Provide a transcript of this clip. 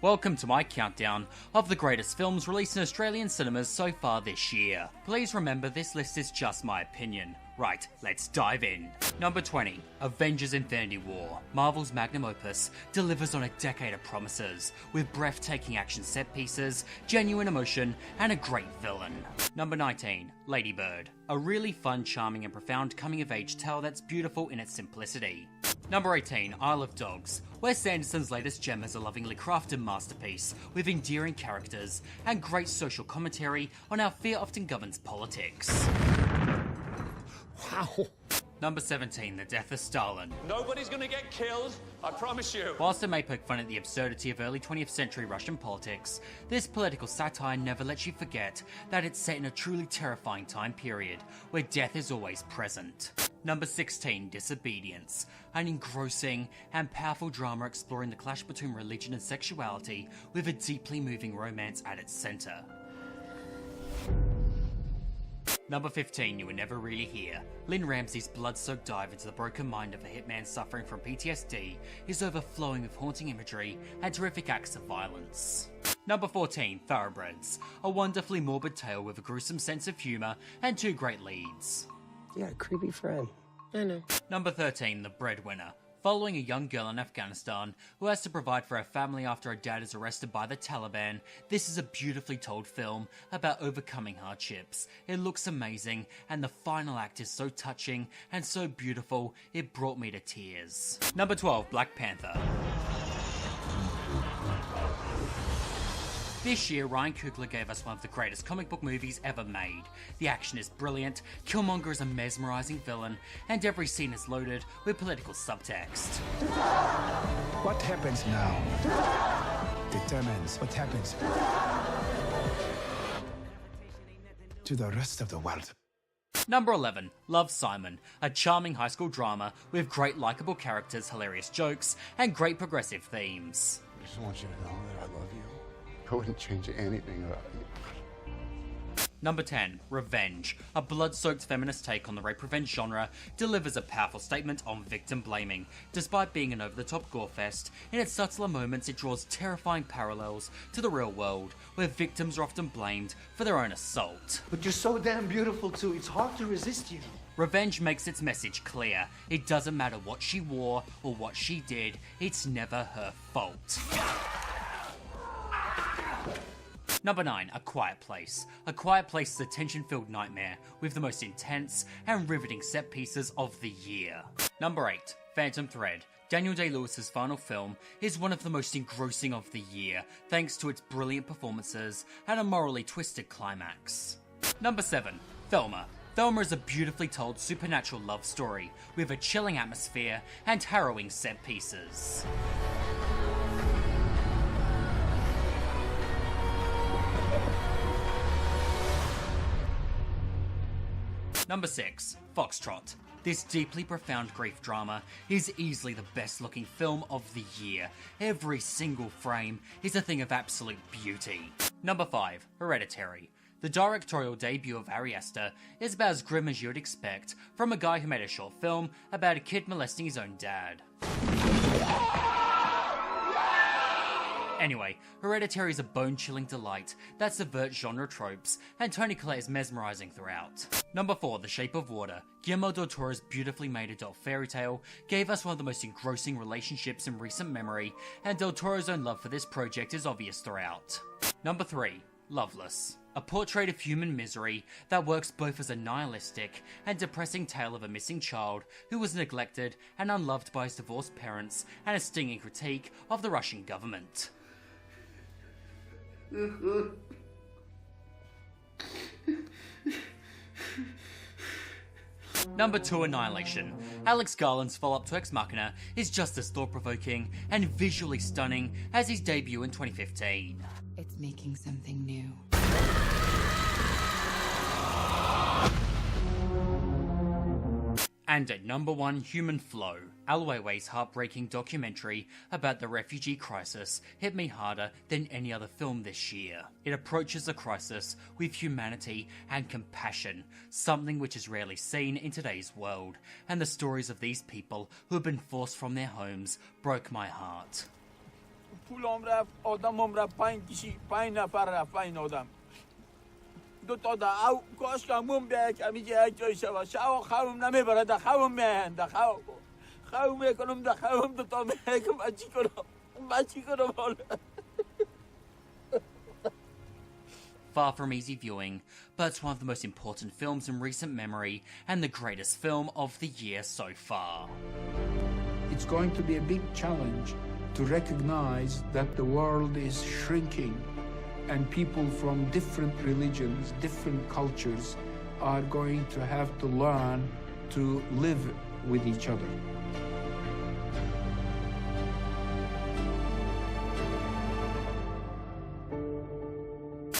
Welcome to my countdown of the greatest films released in Australian cinemas so far this year. Please remember this list is just my opinion. Right, let's dive in. Number 20, Avengers Infinity War. Marvel's magnum opus delivers on a decade of promises, with breathtaking action set pieces, genuine emotion, and a great villain. Number 19, Lady Bird. A really fun, charming, and profound coming-of-age tale that's beautiful in its simplicity. Number 18, Isle of Dogs. Wes Anderson's latest gem is a lovingly crafted masterpiece with endearing characters and great social commentary on how fear often governs politics. Wow. Number 17, The Death of Stalin. Nobody's gonna get killed, I promise you. Whilst it may poke fun at the absurdity of early 20th century Russian politics, this political satire never lets you forget that it's set in a truly terrifying time period where death is always present. Number 16, Disobedience. An engrossing and powerful drama exploring the clash between religion and sexuality with a deeply moving romance at its centre. Number 15, You Were Never Really Here. Lynn Ramsey's blood-soaked dive into the broken mind of a hitman suffering from PTSD is overflowing with haunting imagery and terrific acts of violence. Number 14, Thoroughbreds. A wonderfully morbid tale with a gruesome sense of humour and two great leads. Yeah, creepy friend. I know. Number 13, The Breadwinner. Following a young girl in Afghanistan who has to provide for her family after her dad is arrested by the Taliban, this is a beautifully told film about overcoming hardships. It looks amazing, and the final act is so touching and so beautiful, it brought me to tears. Number 12, Black Panther. This year, Ryan Coogler gave us one of the greatest comic book movies ever made. The action is brilliant, Killmonger is a mesmerizing villain, and every scene is loaded with political subtext. What happens now determines what happens to the rest of the world. Number 11, Love, Simon. A charming high school drama with great likeable characters, hilarious jokes, and great progressive themes. I just want you to know that I love you. I wouldn't change anything about you. Number 10, Revenge. A blood-soaked feminist take on the rape revenge genre delivers a powerful statement on victim blaming. Despite being an over-the-top gore fest, in its subtler moments it draws terrifying parallels to the real world, where victims are often blamed for their own assault. But you're so damn beautiful too, it's hard to resist you. Revenge makes its message clear. It doesn't matter what she wore or what she did, it's never her fault. Number 9, A Quiet Place. A Quiet Place is a tension-filled nightmare with the most intense and riveting set pieces of the year. Number 8, Phantom Thread. Daniel Day-Lewis's final film is one of the most engrossing of the year, thanks to its brilliant performances and a morally twisted climax. Number 7, Thelma. Thelma is a beautifully told supernatural love story with a chilling atmosphere and harrowing set pieces. Number 6, Foxtrot. This deeply profound grief drama is easily the best looking film of the year. Every single frame is a thing of absolute beauty. Number 5, Hereditary. The directorial debut of Ari Aster is about as grim as you'd expect from a guy who made a short film about a kid molesting his own dad. Anyway, Hereditary is a bone-chilling delight that subverts genre tropes, and Toni Collette is mesmerizing throughout. Number 4, The Shape of Water. Guillermo del Toro's beautifully made adult fairy tale gave us one of the most engrossing relationships in recent memory, and del Toro's own love for this project is obvious throughout. Number 3, Loveless. A portrait of human misery that works both as a nihilistic and depressing tale of a missing child who was neglected and unloved by his divorced parents, and a stinging critique of the Russian government. Number 2, Annihilation. Alex Garland's follow-up to Ex Machina is just as thought-provoking and visually stunning as his debut in 2015. It's making something new. And at number 1, Human Flow. Al Weiwei's heartbreaking documentary about the refugee crisis hit me harder than any other film this year. It approaches the crisis with humanity and compassion, something which is rarely seen in today's world, and the stories of these people who have been forced from their homes broke my heart. پولم رفت آدمم رفت 5 نفر رفت 5 آدم 2 تا دا او کاش کمون به کمی یک جای شوا شوا خوام نمیبره دا خوام میهن دا خوام میکنم دا خوام 2 تا میکنم من چی کنم حالا Far from easy viewing, but it's one of the most important films in recent memory and the greatest film of the year so far. It's going to be a big challenge to recognize that the world is shrinking and people from different religions, different cultures are going to have to learn to live with each other.